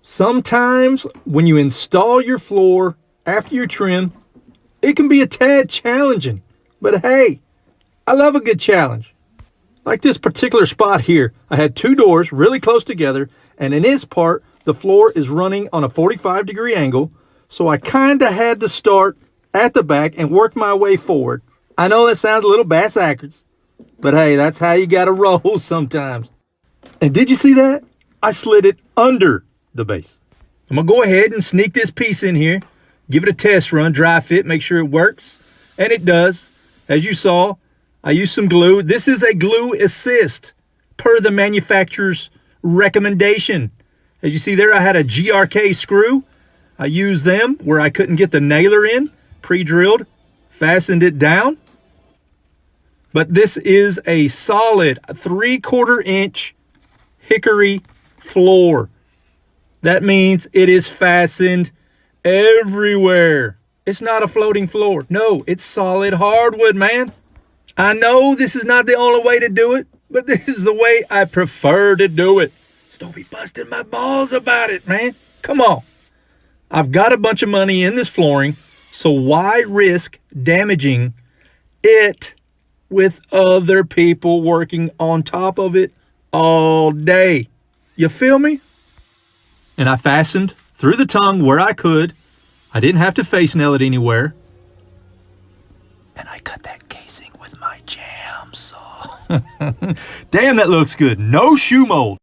Sometimes when you install your floor after you trim, it can be a tad challenging. But hey, I love a good challenge. Like this particular spot here, I had two doors really close together, and in this part, the floor is running on a 45-degree angle, so I kind of had to start at the back and work my way forward. I know that sounds a little bass-backwards, but hey, that's how you gotta roll sometimes. And did you see that? I slid it under the base. I'm gonna go ahead and sneak this piece in here, give it a test run, dry fit, make sure it works. And it does. As you saw, I used some glue. This is a glue assist per the manufacturer's recommendation. As you see there, I had a GRK screw. I used them where I couldn't get the nailer in, pre-drilled, fastened it down. But this is a solid 3/4 inch hickory floor. That means it is fastened everywhere. It's not a floating floor. No, it's solid hardwood, man. I know this is not the only way to do it, but this is the way I prefer to do it. Just don't be busting my balls about it, man. Come on. I've got a bunch of money in this flooring, so why risk damaging it with other people working on top of it all day? You feel me? And I fastened through the tongue where I could. I didn't have to face nail it anywhere. And I cut that casing with my jam saw. Damn, that looks good. No shoe mold.